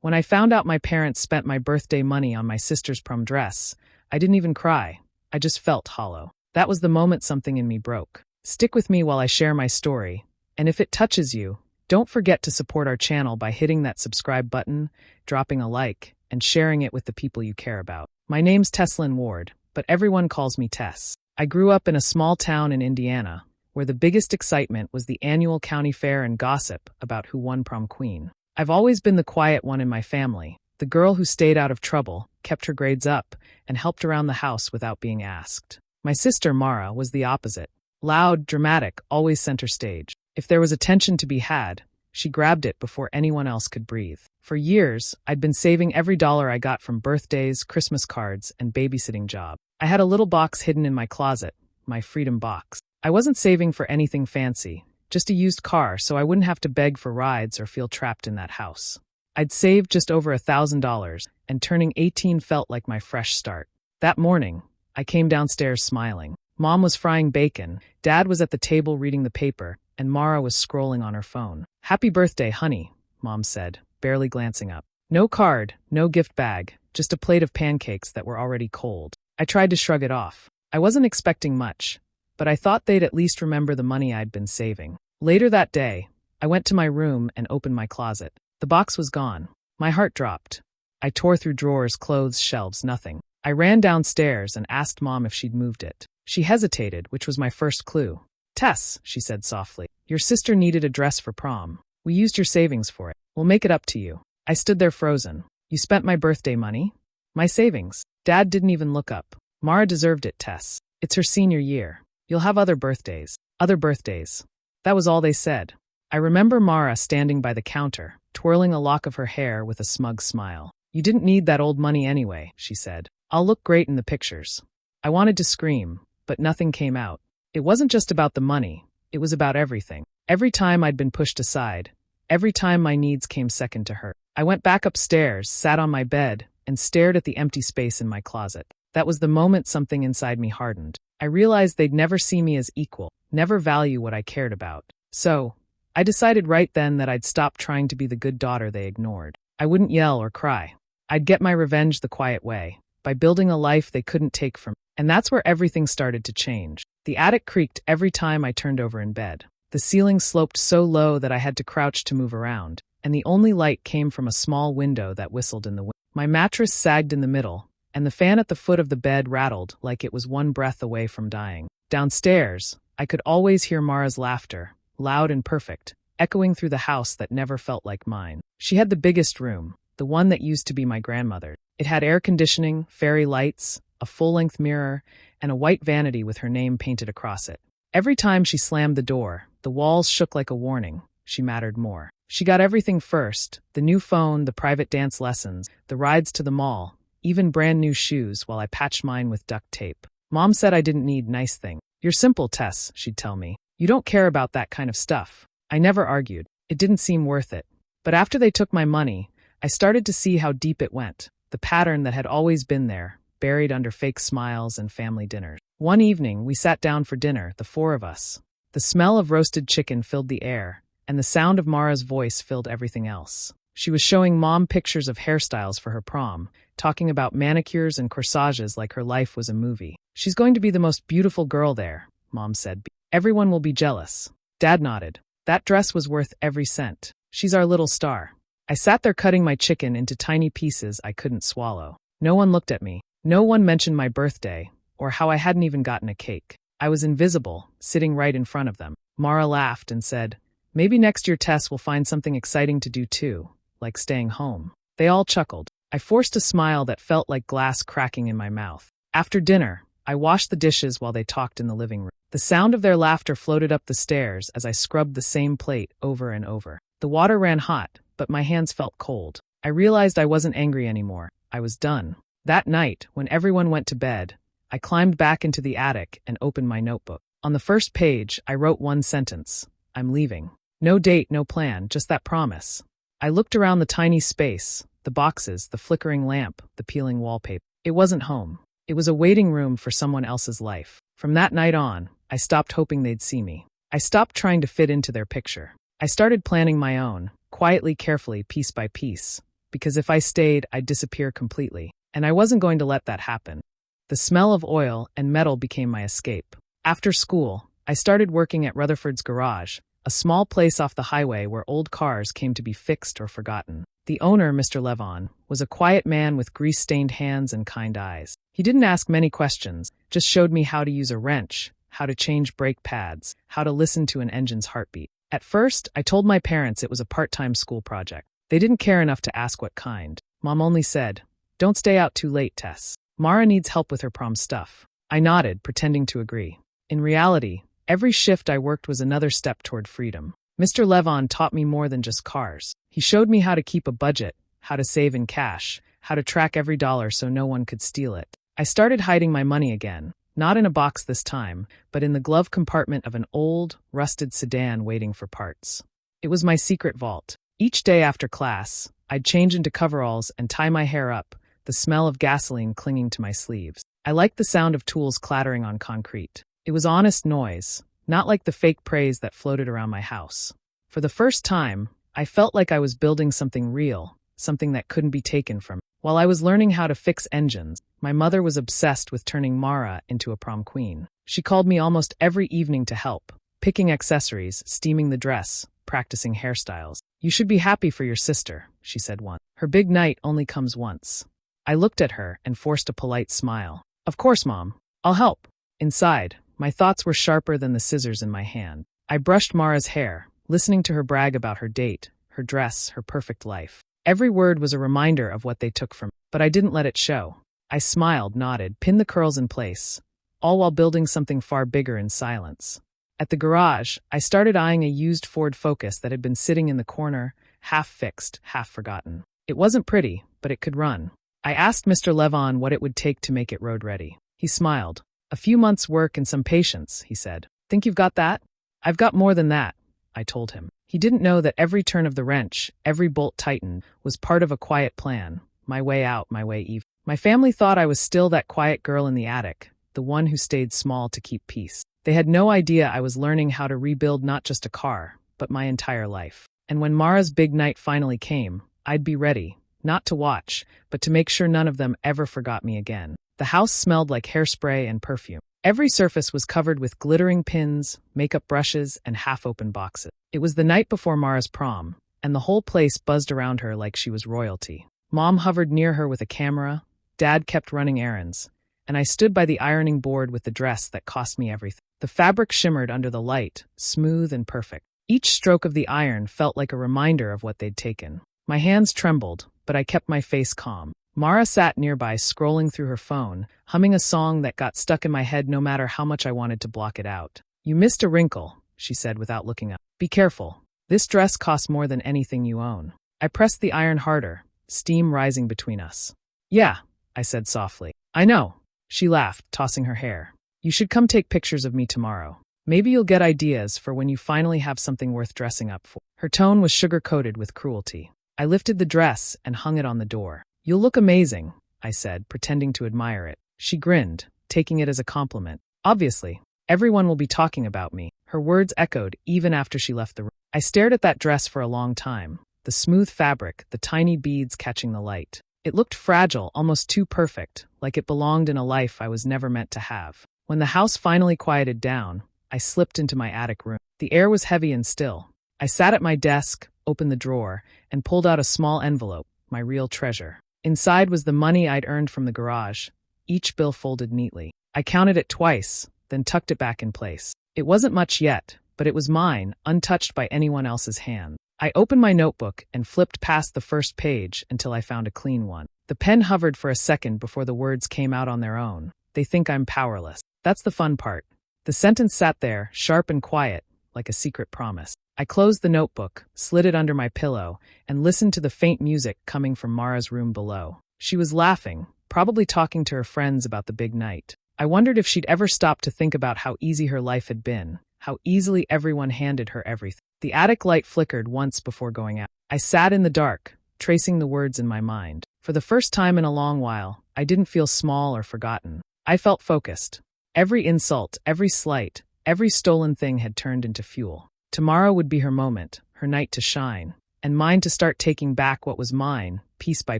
When I found out my parents spent my birthday money on my sister's prom dress, I didn't even cry. I just felt hollow. That was the moment something in me broke. Stick with me while I share my story, and if it touches you, don't forget to support our channel by hitting that subscribe button, dropping a like, and sharing it with the people you care about. My name's Tesslyn Ward, but everyone calls me Tess. I grew up in a small town in Indiana, where the biggest excitement was the annual county fair and gossip about who won prom queen. I've always been the quiet one in my family, the girl who stayed out of trouble, kept her grades up, and helped around the house without being asked. My sister, Mara, was the opposite. Loud, dramatic, always center stage. If there was attention to be had, she grabbed it before anyone else could breathe. For years, I'd been saving every dollar I got from birthdays, Christmas cards, and babysitting job. I had a little box hidden in my closet, my freedom box. I wasn't saving for anything fancy, just a used car so I wouldn't have to beg for rides or feel trapped in that house. I'd saved just over $1,000, and turning 18 felt like my fresh start. That morning, I came downstairs smiling. Mom was frying bacon, Dad was at the table reading the paper, and Mara was scrolling on her phone. "Happy birthday, honey," Mom said, barely glancing up. No card, no gift bag, just a plate of pancakes that were already cold. I tried to shrug it off. I wasn't expecting much, but I thought they'd at least remember the money I'd been saving. Later that day, I went to my room and opened my closet. The box was gone. My heart dropped. I tore through drawers, clothes, shelves, nothing. I ran downstairs and asked Mom if she'd moved it. She hesitated, which was my first clue. "Tess," she said softly, "your sister needed a dress for prom. We used your savings for it. We'll make it up to you." I stood there frozen. "You spent my birthday money?" "My savings." Dad didn't even look up. "Mara deserved it, Tess. It's her senior year. You'll have other birthdays." Other birthdays. That was all they said. I remember Mara standing by the counter, twirling a lock of her hair with a smug smile. "You didn't need that old money anyway," she said. "I'll look great in the pictures." I wanted to scream, but nothing came out. It wasn't just about the money, it was about everything. Every time I'd been pushed aside, every time my needs came second to her. I went back upstairs, sat on my bed, and stared at the empty space in my closet. That was the moment something inside me hardened. I realized they'd never see me as equal, never value what I cared about. So, I decided right then that I'd stop trying to be the good daughter they ignored. I wouldn't yell or cry. I'd get my revenge the quiet way, by building a life they couldn't take from me. And that's where everything started to change. The attic creaked every time I turned over in bed. The ceiling sloped so low that I had to crouch to move around, and the only light came from a small window that whistled in the wind. My mattress sagged in the middle, and the fan at the foot of the bed rattled like it was one breath away from dying. Downstairs, I could always hear Mara's laughter, loud and perfect, echoing through the house that never felt like mine. She had the biggest room, the one that used to be my grandmother's. It had air conditioning, fairy lights, a full-length mirror, and a white vanity with her name painted across it. Every time she slammed the door, the walls shook like a warning. She mattered more. She got everything first, the new phone, the private dance lessons, the rides to the mall, even brand new shoes while I patched mine with duct tape. Mom said I didn't need nice things. "You're simple, Tess," she'd tell me. "You don't care about that kind of stuff." I never argued. It didn't seem worth it. But after they took my money, I started to see how deep it went, the pattern that had always been there, buried under fake smiles and family dinners. One evening, we sat down for dinner, the four of us. The smell of roasted chicken filled the air, and the sound of Mara's voice filled everything else. She was showing Mom pictures of hairstyles for her prom, talking about manicures and corsages like her life was a movie. "She's going to be the most beautiful girl there," Mom said. "Everyone will be jealous." Dad nodded. "That dress was worth every cent. She's our little star." I sat there cutting my chicken into tiny pieces I couldn't swallow. No one looked at me. No one mentioned my birthday, or how I hadn't even gotten a cake. I was invisible, sitting right in front of them. Mara laughed and said, "Maybe next year Tess will find something exciting to do too, like staying home." They all chuckled. I forced a smile that felt like glass cracking in my mouth. After dinner, I washed the dishes while they talked in the living room. The sound of their laughter floated up the stairs as I scrubbed the same plate over and over. The water ran hot, but my hands felt cold. I realized I wasn't angry anymore. I was done. That night, when everyone went to bed, I climbed back into the attic and opened my notebook. On the first page, I wrote one sentence: "I'm leaving." No date, no plan, just that promise. I looked around the tiny space, the boxes, the flickering lamp, the peeling wallpaper. It wasn't home. It was a waiting room for someone else's life. From that night on, I stopped hoping they'd see me. I stopped trying to fit into their picture. I started planning my own, quietly, carefully, piece by piece. because if I stayed, I'd disappear completely. And I wasn't going to let that happen. The smell of oil and metal became my escape. After school, I started working at Rutherford's Garage, a small place off the highway where old cars came to be fixed or forgotten. The owner, Mr. Levon, was a quiet man with grease-stained hands and kind eyes. He didn't ask many questions, just showed me how to use a wrench, how to change brake pads, how to listen to an engine's heartbeat. At first, I told my parents it was a part-time school project. They didn't care enough to ask what kind. Mom only said, "Don't stay out too late, Tess. Mara needs help with her prom stuff." I nodded, pretending to agree. In reality, every shift I worked was another step toward freedom. Mr. Levon taught me more than just cars. He showed me how to keep a budget, how to save in cash, how to track every dollar so no one could steal it. I started hiding my money again, not in a box this time, but in the glove compartment of an old, rusted sedan waiting for parts. It was my secret vault. Each day after class, I'd change into coveralls and tie my hair up, the smell of gasoline clinging to my sleeves. I liked the sound of tools clattering on concrete. It was honest noise, not like the fake praise that floated around my house. For the first time, I felt like I was building something real, something that couldn't be taken from me. While I was learning how to fix engines, my mother was obsessed with turning Mara into a prom queen. She called me almost every evening to help, picking accessories, steaming the dress, practicing hairstyles. "You should be happy for your sister," she said once. "Her big night only comes once." I looked at her and forced a polite smile. "Of course, Mom. I'll help." Inside, my thoughts were sharper than the scissors in my hand. I brushed Mara's hair, listening to her brag about her date, her dress, her perfect life. Every word was a reminder of what they took from me, but I didn't let it show. I smiled, nodded, pinned the curls in place, all while building something far bigger in silence. At the garage, I started eyeing a used Ford Focus that had been sitting in the corner, half fixed, half forgotten. It wasn't pretty, but it could run. I asked Mr. Levon what it would take to make it road-ready. He smiled. "A few months' work and some patience," he said. "Think you've got that?" "I've got more than that," I told him. He didn't know that every turn of the wrench, every bolt tightened, was part of a quiet plan. My way out, my way even. My family thought I was still that quiet girl in the attic, the one who stayed small to keep peace. They had no idea I was learning how to rebuild not just a car, but my entire life. And when Mara's big night finally came, I'd be ready, not to watch, but to make sure none of them ever forgot me again. The house smelled like hairspray and perfume. Every surface was covered with glittering pins, makeup brushes, and half-open boxes. It was the night before Mara's prom, and the whole place buzzed around her like she was royalty. Mom hovered near her with a camera, Dad kept running errands, and I stood by the ironing board with the dress that cost me everything. The fabric shimmered under the light, smooth and perfect. Each stroke of the iron felt like a reminder of what they'd taken. My hands trembled, but I kept my face calm. Mara sat nearby, scrolling through her phone, humming a song that got stuck in my head no matter how much I wanted to block it out. "You missed a wrinkle," she said without looking up. "Be careful. This dress costs more than anything you own." I pressed the iron harder, steam rising between us. "Yeah," I said softly. "I know." She laughed, tossing her hair. "You should come take pictures of me tomorrow. Maybe you'll get ideas for when you finally have something worth dressing up for." Her tone was sugar-coated with cruelty. I lifted the dress and hung it on the door. "You'll look amazing," I said, pretending to admire it. She grinned, taking it as a compliment. "Obviously, everyone will be talking about me." Her words echoed even after she left the room. I stared at that dress for a long time. The smooth fabric, the tiny beads catching the light. It looked fragile, almost too perfect, like it belonged in a life I was never meant to have. When the house finally quieted down, I slipped into my attic room. The air was heavy and still. I sat at my desk, opened the drawer, and pulled out a small envelope, my real treasure. Inside was the money I'd earned from the garage, each bill folded neatly. I counted it twice, then tucked it back in place. It wasn't much yet, but it was mine, untouched by anyone else's hand. I opened my notebook and flipped past the first page until I found a clean one. The pen hovered for a second before the words came out on their own. "They think I'm powerless." That's the fun part. The sentence sat there, sharp and quiet, like a secret promise. I closed the notebook, slid it under my pillow, and listened to the faint music coming from Mara's room below. She was laughing, probably talking to her friends about the big night. I wondered if she'd ever stop to think about how easy her life had been, how easily everyone handed her everything. The attic light flickered once before going out. I sat in the dark, tracing the words in my mind. For the first time in a long while, I didn't feel small or forgotten. I felt focused. Every insult, every slight, every stolen thing had turned into fuel. Tomorrow would be her moment, her night to shine, and mine to start taking back what was mine, piece by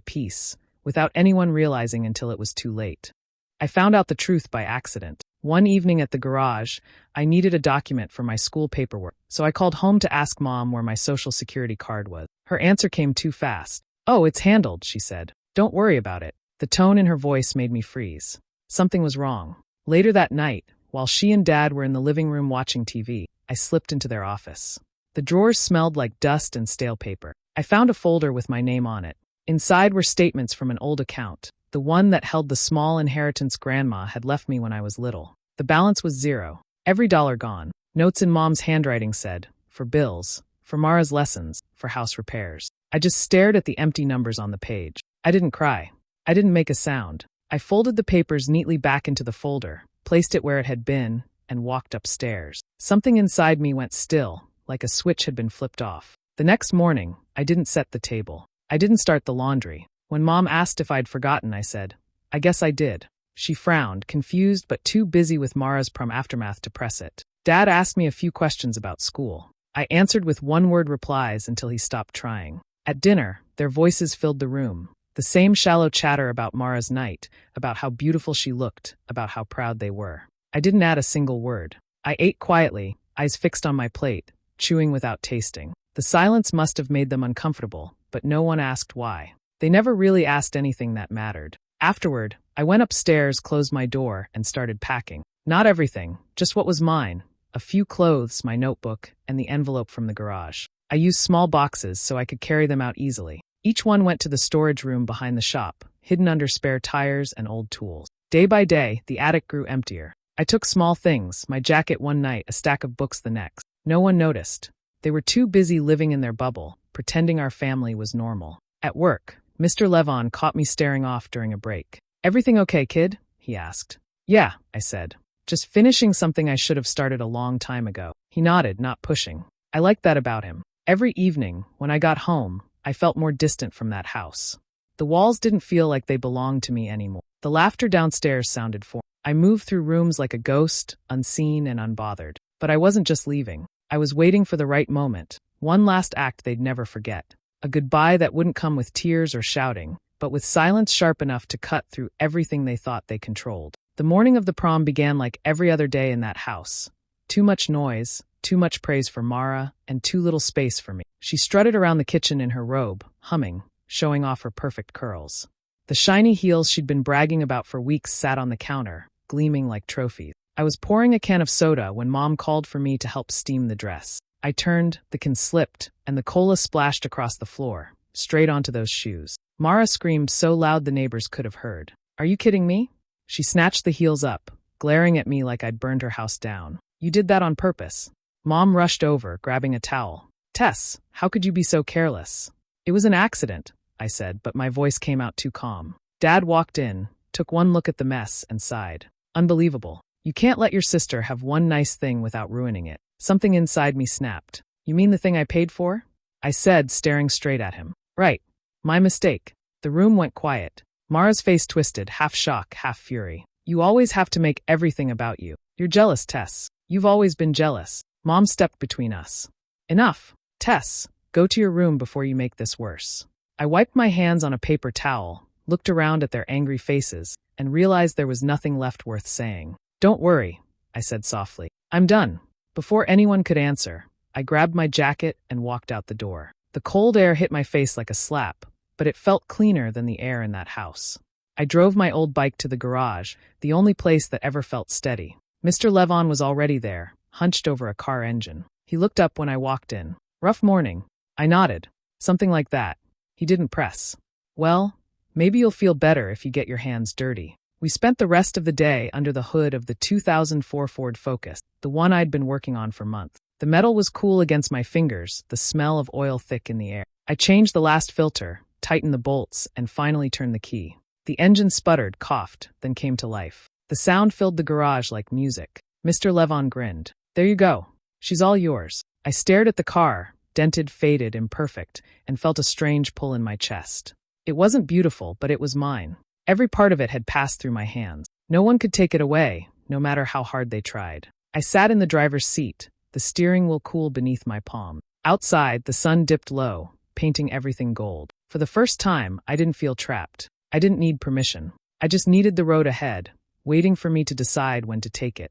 piece, without anyone realizing until it was too late. I found out the truth by accident. One evening at the garage, I needed a document for my school paperwork, so I called home to ask Mom where my social security card was. Her answer came too fast. "Oh, it's handled," she said. "Don't worry about it." The tone in her voice made me freeze. Something was wrong. Later that night, while she and Dad were in the living room watching TV, I slipped into their office. The drawers smelled like dust and stale paper. I found a folder with my name on it. Inside were statements from an old account, the one that held the small inheritance Grandma had left me when I was little. The balance was zero. Every dollar gone. Notes in Mom's handwriting said, for bills, for Mara's lessons, for house repairs. I just stared at the empty numbers on the page. I didn't cry. I didn't make a sound. I folded the papers neatly back into the folder, placed it where it had been, and walked upstairs. Something inside me went still, like a switch had been flipped off. The next morning, I didn't set the table. I didn't start the laundry. When Mom asked if I'd forgotten, I said, "I guess I did." She frowned, confused but too busy with Mara's prom aftermath to press it. Dad asked me a few questions about school. I answered with one-word replies until he stopped trying. At dinner, their voices filled the room. The same shallow chatter about Mara's night, about how beautiful she looked, about how proud they were. I didn't add a single word. I ate quietly, eyes fixed on my plate, chewing without tasting. The silence must have made them uncomfortable, but no one asked why. They never really asked anything that mattered. Afterward, I went upstairs, closed my door, and started packing. Not everything, just what was mine. A few clothes, my notebook, and the envelope from the garage. I used small boxes so I could carry them out easily. Each one went to the storage room behind the shop, hidden under spare tires and old tools. Day by day, the attic grew emptier. I took small things, my jacket one night, a stack of books the next. No one noticed. They were too busy living in their bubble, pretending our family was normal. At work, Mr. Levon caught me staring off during a break. "Everything okay, kid?" he asked. "Yeah," I said. "Just finishing something I should have started a long time ago." He nodded, not pushing. I liked that about him. Every evening, when I got home, I felt more distant from that house. The walls didn't feel like they belonged to me anymore. The laughter downstairs sounded foreign. I moved through rooms like a ghost, unseen and unbothered. But I wasn't just leaving. I was waiting for the right moment. One last act they'd never forget. A goodbye that wouldn't come with tears or shouting, but with silence sharp enough to cut through everything they thought they controlled. The morning of the prom began like every other day in that house. Too much noise, too much praise for Mara, and too little space for me. She strutted around the kitchen in her robe, humming, showing off her perfect curls. The shiny heels she'd been bragging about for weeks sat on the counter, gleaming like trophies. I was pouring a can of soda when Mom called for me to help steam the dress. I turned, the can slipped, and the cola splashed across the floor, straight onto those shoes. Mara screamed so loud the neighbors could have heard. "Are you kidding me?" She snatched the heels up, glaring at me like I'd burned her house down. "You did that on purpose." Mom rushed over, grabbing a towel. "Tess, how could you be so careless?" "It was an accident," I said, but my voice came out too calm. Dad walked in, took one look at the mess, and sighed. "Unbelievable. You can't let your sister have one nice thing without ruining it." Something inside me snapped. "You mean the thing I paid for?" I said, staring straight at him. "Right. My mistake." The room went quiet. Mara's face twisted, half shock, half fury. "You always have to make everything about you. You're jealous, Tess. You've always been jealous." Mom stepped between us. "Enough. Tess, go to your room before you make this worse." I wiped my hands on a paper towel, looked around at their angry faces, and realized there was nothing left worth saying. "Don't worry," I said softly. "I'm done." Before anyone could answer, I grabbed my jacket and walked out the door. The cold air hit my face like a slap, but it felt cleaner than the air in that house. I drove my old bike to the garage, the only place that ever felt steady. Mr. Levon was already there, hunched over a car engine. He looked up when I walked in. "Rough morning." I nodded. "Something like that." He didn't press. "Well, maybe you'll feel better if you get your hands dirty." We spent the rest of the day under the hood of the 2004 Ford Focus, the one I'd been working on for months. The metal was cool against my fingers, the smell of oil thick in the air. I changed the last filter, tightened the bolts, and finally turned the key. The engine sputtered, coughed, then came to life. The sound filled the garage like music. Mr. Levon grinned. "There you go. She's all yours." I stared at the car, dented, faded, imperfect, and felt a strange pull in my chest. It wasn't beautiful, but it was mine. Every part of it had passed through my hands. No one could take it away, no matter how hard they tried. I sat in the driver's seat, the steering wheel cool beneath my palm. Outside, the sun dipped low, painting everything gold. For the first time, I didn't feel trapped. I didn't need permission. I just needed the road ahead, waiting for me to decide when to take it.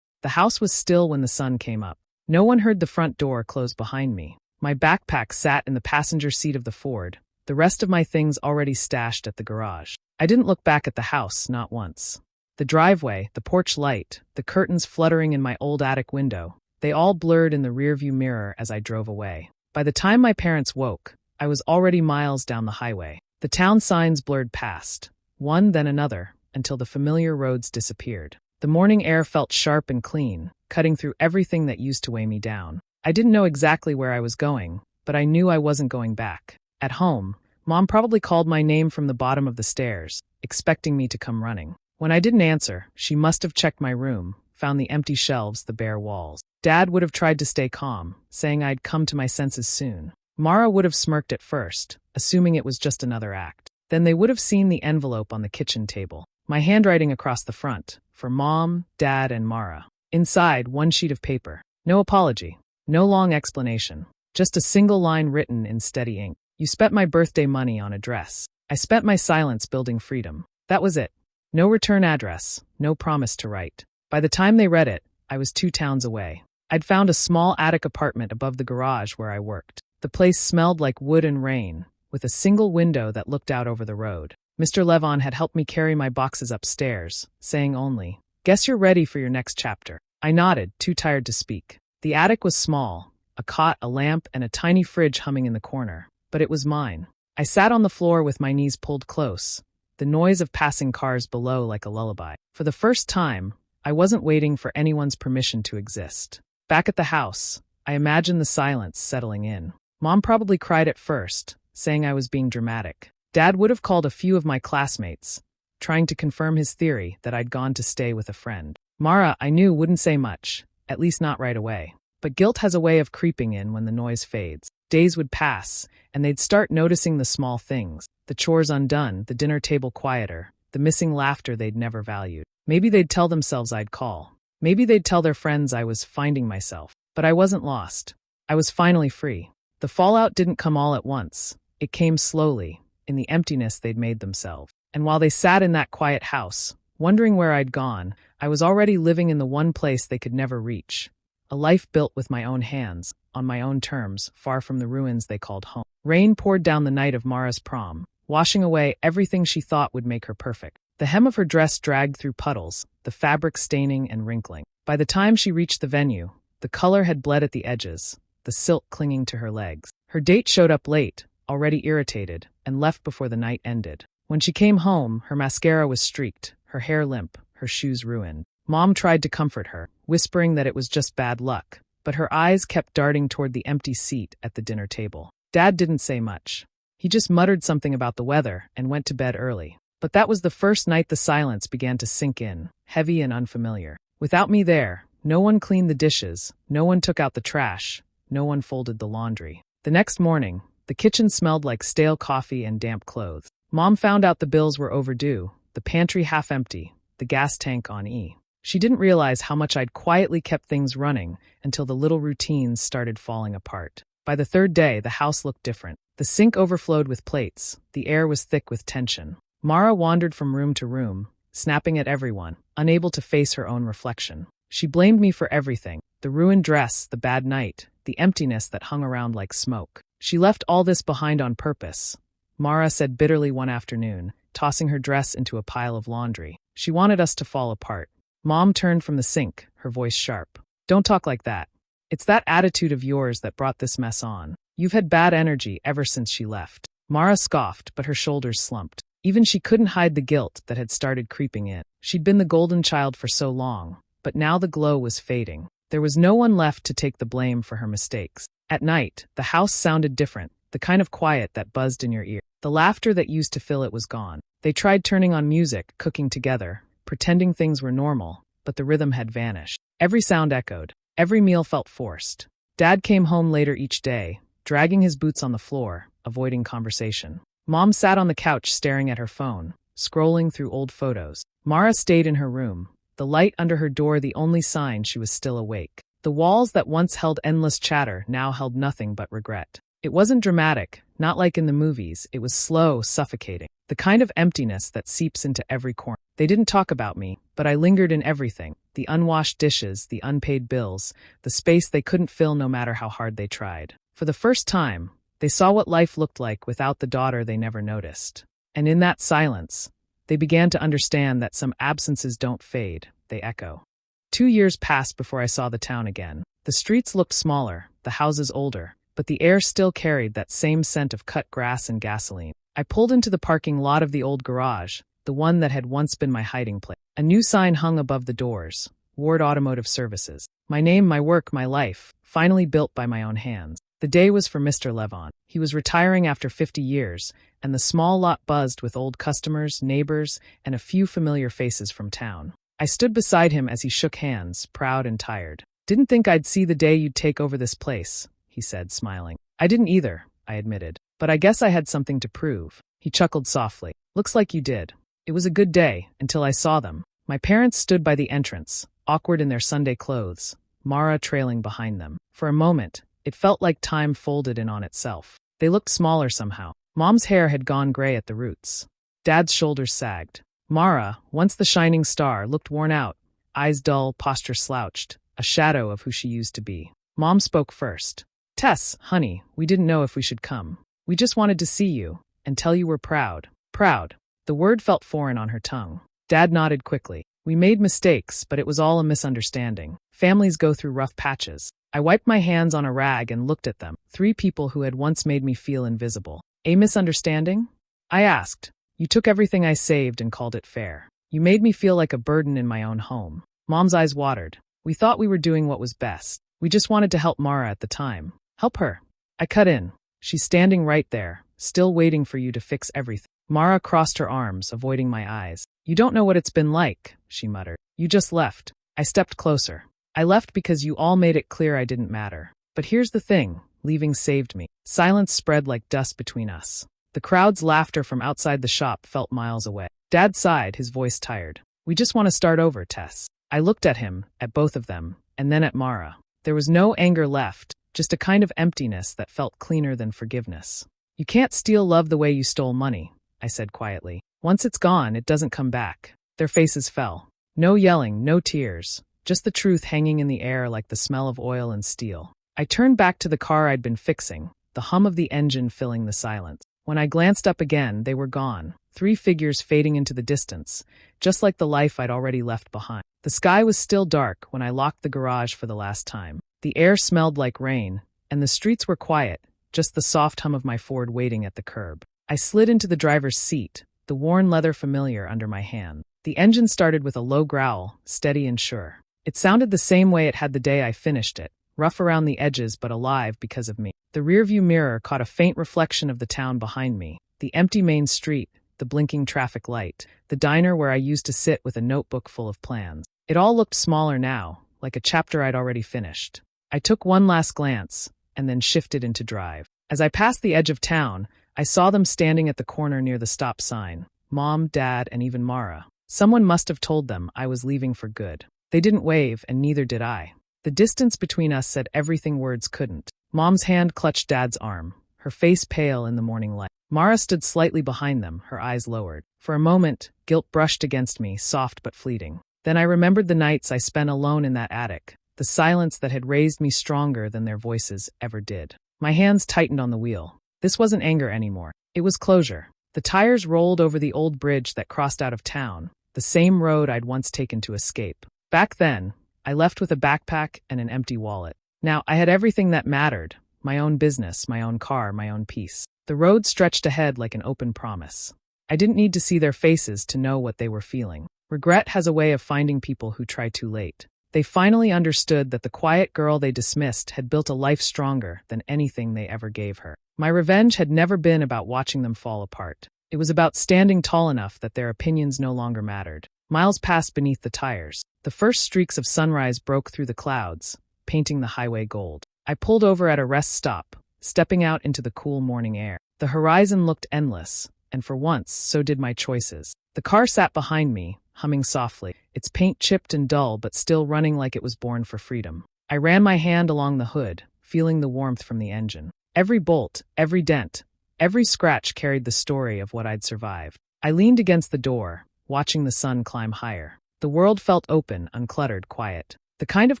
The house was still when the sun came up. No one heard the front door close behind me. My backpack sat in the passenger seat of the Ford, the rest of my things already stashed at the garage. I didn't look back at the house, not once. The driveway, the porch light, the curtains fluttering in my old attic window, they all blurred in the rearview mirror as I drove away. By the time my parents woke, I was already miles down the highway. The town signs blurred past, one then another, until the familiar roads disappeared. The morning air felt sharp and clean, cutting through everything that used to weigh me down. I didn't know exactly where I was going, but I knew I wasn't going back. At home, Mom probably called my name from the bottom of the stairs, expecting me to come running. When I didn't answer, she must have checked my room, found the empty shelves, the bare walls. Dad would have tried to stay calm, saying I'd come to my senses soon. Mara would have smirked at first, assuming it was just another act. Then they would have seen the envelope on the kitchen table. My handwriting across the front, for Mom, Dad, and Mara. Inside, one sheet of paper. No apology. No long explanation. Just a single line written in steady ink. You spent my birthday money on a dress. I spent my silence building freedom. That was it. No return address. No promise to write. By the time they read it, I was 2 towns away. I'd found a small attic apartment above the garage where I worked. The place smelled like wood and rain, with a single window that looked out over the road. Mr. Levon had helped me carry my boxes upstairs, saying only, "Guess you're ready for your next chapter." I nodded, too tired to speak. The attic was small, a cot, a lamp, and a tiny fridge humming in the corner. But it was mine. I sat on the floor with my knees pulled close, the noise of passing cars below like a lullaby. For the first time, I wasn't waiting for anyone's permission to exist. Back at the house, I imagined the silence settling in. Mom probably cried at first, saying I was being dramatic. Dad would have called a few of my classmates, trying to confirm his theory that I'd gone to stay with a friend. Mara, I knew, wouldn't say much, at least not right away. But guilt has a way of creeping in when the noise fades. Days would pass, and they'd start noticing the small things. The chores undone, the dinner table quieter, the missing laughter they'd never valued. Maybe they'd tell themselves I'd call. Maybe they'd tell their friends I was finding myself. But I wasn't lost. I was finally free. The fallout didn't come all at once. It came slowly, in the emptiness they'd made themselves. And while they sat in that quiet house, wondering where I'd gone, I was already living in the one place they could never reach. A life built with my own hands, on my own terms, far from the ruins they called home. Rain poured down the night of Mara's prom, washing away everything she thought would make her perfect. The hem of her dress dragged through puddles, the fabric staining and wrinkling. By the time she reached the venue, the color had bled at the edges, the silk clinging to her legs. Her date showed up late, already irritated, and left before the night ended. When she came home, her mascara was streaked, her hair limp, her shoes ruined. Mom tried to comfort her, whispering that it was just bad luck, but her eyes kept darting toward the empty seat at the dinner table. Dad didn't say much. He just muttered something about the weather and went to bed early. But that was the first night the silence began to sink in, heavy and unfamiliar. Without me there, no one cleaned the dishes, no one took out the trash, no one folded the laundry. The next morning, the kitchen smelled like stale coffee and damp clothes. Mom found out the bills were overdue, the pantry half empty, the gas tank on E. She didn't realize how much I'd quietly kept things running until the little routines started falling apart. By the third day, the house looked different. The sink overflowed with plates, the air was thick with tension. Mara wandered from room to room, snapping at everyone, unable to face her own reflection. She blamed me for everything, the ruined dress, the bad night, the emptiness that hung around like smoke. She left all this behind on purpose, Mara said bitterly one afternoon, tossing her dress into a pile of laundry. She wanted us to fall apart. Mom turned from the sink, her voice sharp. "Don't talk like that. It's that attitude of yours that brought this mess on. You've had bad energy ever since she left." Mara scoffed, but her shoulders slumped. Even she couldn't hide the guilt that had started creeping in. She'd been the golden child for so long, but now the glow was fading. There was no one left to take the blame for her mistakes. At night, the house sounded different, the kind of quiet that buzzed in your ear. The laughter that used to fill it was gone. They tried turning on music, cooking together, pretending things were normal, but the rhythm had vanished. Every sound echoed. Every meal felt forced. Dad came home later each day, dragging his boots on the floor, avoiding conversation. Mom sat on the couch staring at her phone, scrolling through old photos. Mara stayed in her room, the light under her door the only sign she was still awake. The walls that once held endless chatter now held nothing but regret. It wasn't dramatic, not like in the movies. It was slow, suffocating. The kind of emptiness that seeps into every corner. They didn't talk about me, but I lingered in everything. The unwashed dishes, the unpaid bills, the space they couldn't fill no matter how hard they tried. For the first time, they saw what life looked like without the daughter they never noticed. And in that silence, they began to understand that some absences don't fade, they echo. 2 years passed before I saw the town again. The streets looked smaller, the houses older, but the air still carried that same scent of cut grass and gasoline. I pulled into the parking lot of the old garage, the one that had once been my hiding place. A new sign hung above the doors, Ward Automotive Services. My name, my work, my life, finally built by my own hands. The day was for Mr. Levon. He was retiring after 50 years, and the small lot buzzed with old customers, neighbors, and a few familiar faces from town. I stood beside him as he shook hands, proud and tired. "Didn't think I'd see the day you'd take over this place," he said, smiling. "I didn't either," I admitted. "But I guess I had something to prove." He chuckled softly. "Looks like you did." It was a good day, until I saw them. My parents stood by the entrance, awkward in their Sunday clothes, Mara trailing behind them. For a moment, it felt like time folded in on itself. They looked smaller somehow. Mom's hair had gone gray at the roots. Dad's shoulders sagged. Mara, once the shining star, looked worn out, eyes dull, posture slouched, a shadow of who she used to be. Mom spoke first. "Tess, honey, we didn't know if we should come. We just wanted to see you, and tell you we're proud." Proud. The word felt foreign on her tongue. Dad nodded quickly. "We made mistakes, but it was all a misunderstanding. Families go through rough patches." I wiped my hands on a rag and looked at them, 3 people who had once made me feel invisible. "A misunderstanding?" I asked. "You took everything I saved and called it fair. You made me feel like a burden in my own home." Mom's eyes watered. "We thought we were doing what was best. We just wanted to help Mara at the time." "Help her." I cut in. "She's standing right there, still waiting for you to fix everything." Mara crossed her arms, avoiding my eyes. "You don't know what it's been like," she muttered. "You just left." I stepped closer. "I left because you all made it clear I didn't matter. But here's the thing, leaving saved me." Silence spread like dust between us. The crowd's laughter from outside the shop felt miles away. Dad sighed, his voice tired. "We just want to start over, Tess." I looked at him, at both of them, and then at Mara. There was no anger left, just a kind of emptiness that felt cleaner than forgiveness. "You can't steal love the way you stole money," I said quietly. "Once it's gone, it doesn't come back." Their faces fell. No yelling, no tears, just the truth hanging in the air like the smell of oil and steel. I turned back to the car I'd been fixing, the hum of the engine filling the silence. When I glanced up again, they were gone, 3 figures fading into the distance, just like the life I'd already left behind. The sky was still dark when I locked the garage for the last time. The air smelled like rain, and the streets were quiet, just the soft hum of my Ford waiting at the curb. I slid into the driver's seat, the worn leather familiar under my hand. The engine started with a low growl, steady and sure. It sounded the same way it had the day I finished it, rough around the edges but alive because of me. The rearview mirror caught a faint reflection of the town behind me, the empty main street, the blinking traffic light, the diner where I used to sit with a notebook full of plans. It all looked smaller now, like a chapter I'd already finished. I took one last glance, and then shifted into drive. As I passed the edge of town, I saw them standing at the corner near the stop sign. Mom, Dad, and even Mara. Someone must have told them I was leaving for good. They didn't wave, and neither did I. The distance between us said everything words couldn't. Mom's hand clutched Dad's arm, her face pale in the morning light. Mara stood slightly behind them, her eyes lowered. For a moment, guilt brushed against me, soft but fleeting. Then I remembered the nights I spent alone in that attic, the silence that had raised me stronger than their voices ever did. My hands tightened on the wheel. This wasn't anger anymore. It was closure. The tires rolled over the old bridge that crossed out of town, the same road I'd once taken to escape. Back then, I left with a backpack and an empty wallet. Now, I had everything that mattered, my own business, my own car, my own peace. The road stretched ahead like an open promise. I didn't need to see their faces to know what they were feeling. Regret has a way of finding people who try too late. They finally understood that the quiet girl they dismissed had built a life stronger than anything they ever gave her. My revenge had never been about watching them fall apart. It was about standing tall enough that their opinions no longer mattered. Miles passed beneath the tires. The first streaks of sunrise broke through the clouds, painting the highway gold. I pulled over at a rest stop, stepping out into the cool morning air. The horizon looked endless, and for once, so did my choices. The car sat behind me, humming softly, its paint chipped and dull but still running like it was born for freedom. I ran my hand along the hood, feeling the warmth from the engine. Every bolt, every dent, every scratch carried the story of what I'd survived. I leaned against the door, watching the sun climb higher. The world felt open, uncluttered, quiet. The kind of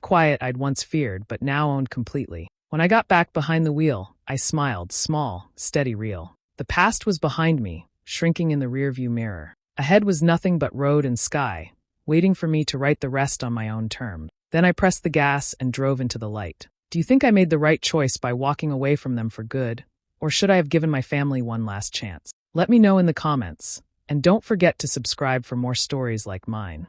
quiet I'd once feared but now owned completely. When I got back behind the wheel, I smiled, small, steady, real. The past was behind me, shrinking in the rearview mirror. Ahead was nothing but road and sky, waiting for me to write the rest on my own terms. Then I pressed the gas and drove into the light. Do you think I made the right choice by walking away from them for good? Or should I have given my family one last chance? Let me know in the comments. And don't forget to subscribe for more stories like mine.